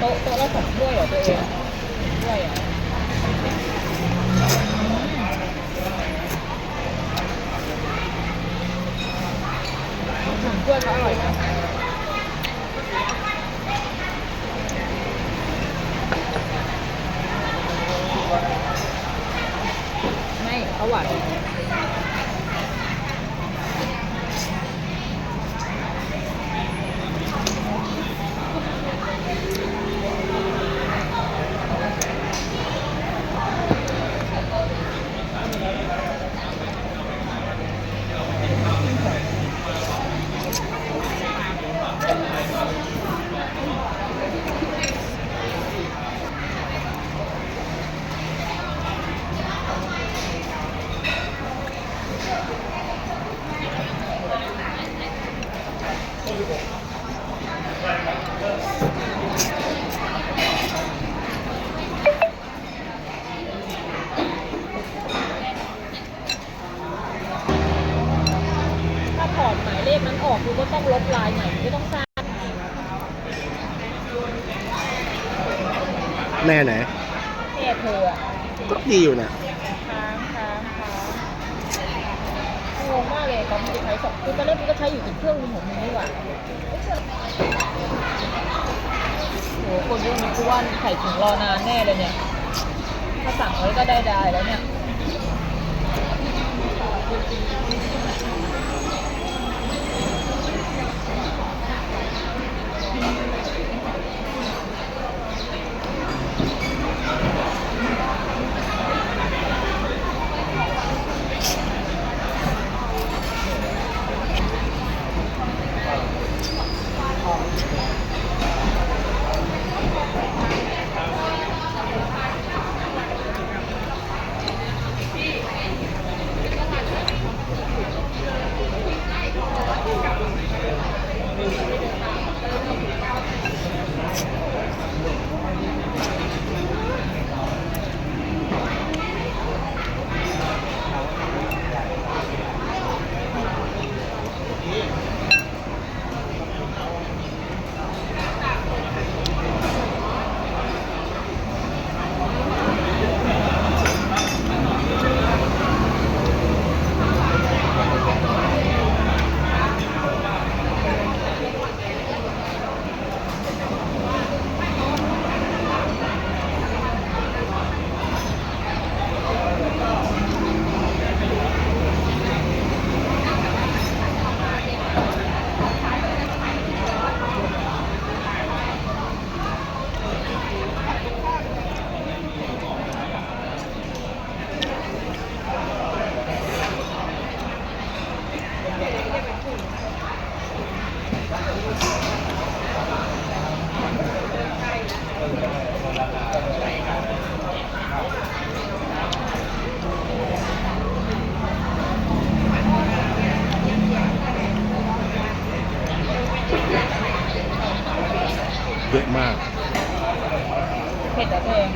โต๊ะละ2 ถ้วยเหรอตัวเองถ้วยอ่ะถ้วยเขาอร่อยนะไม่เขาหวานถ้าถอดหมายเลขนั้นออกกูก็ต้องลบลายใหม่กูก็ต้องสร้างแม่ไหนแม่เธออะก็ดีอยู่นะงงมากเลยเขาไม่ได้ใช้2คือตอนแรกกูก็ใช้อยู่อีกเครื่องนึงของมึงนี่หว่าโหคนยุคนี้กูว่าไข่ถึงรอนานแน่เลยเนี่ยถ้าสั่งไว้ก็ได้แล้วเนี่ยเยอะมากเผ็ดเหรอตัวเอง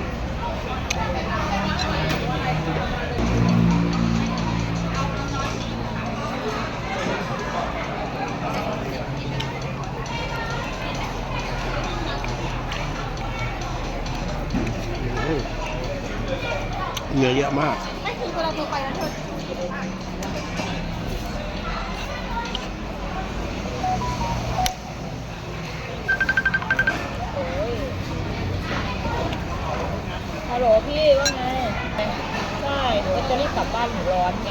เนื้อเยอะมากไม่คือเวลาเธอไปแล้วเธอฮัลโหลพี่ว่าไงใช่หนูจะรีบกลับบ้านหนูร้อนไง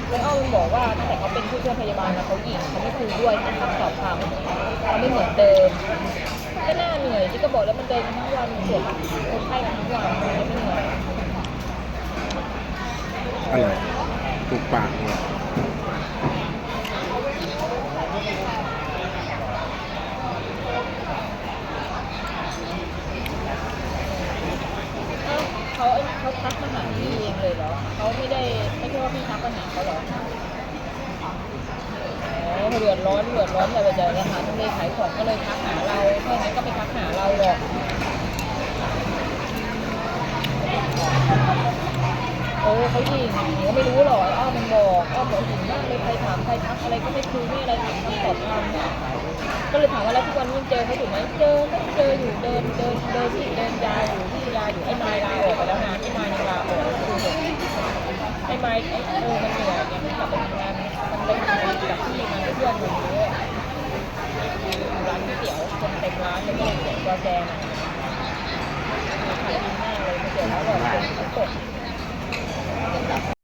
แล้วอ้อมบอกว่าตั้งแต่เขาเป็นผู้ช่วยพยาบาลแล้วเขาหญิงเขาไม่คุยด้วยห้ามทักสอบถามเขาไม่เหมือนเดิมก็น่าเหนื่อยที่ก็บอกแล้วมันเดินทั้งวันตรวจคนไข้ทั้งวันไม่เหนื่อยอะไรถูกปากเนี่ยเขาทักมาหาพี่เองเลยเหรอเขาไม่ใช่ว่าพี่ทักมาหาเขาเหรอเดือดร้อนแต่ว่าจะหาทำเลขายของก็เลยทักหาเราแค่นั้นก็ไปทักหาเราหรอกเขายิงหนูไม่รู้หรอกอ้อมันบอกหญิงมากเลยใครถาม ามใครทักอะไรก็ไม่คุยไม่อะไรถามคำตอบคำก็เลยถามว่าแล้วทุกวันนี้ยังเจอเขาอยู่ไหมเจอก็เจออยู่เดินที่เดินยาอยู่ที่ยาอยู่ไอ้นายลาออกไปแล้วนะไอ้นายยังลาออกคือไอ้ไม้มันเหนื่อยเนี่ยมันกลับไปทำงานมันไปทำงานกับที่งานเพื่อนมันเยอะร้านก๋วยเตี๋ยวคนเต็มร้านเลยก็เลยเสียงกอแจงขายดีมากเลยก๋วยเตี๋ยวอร่อยคนตก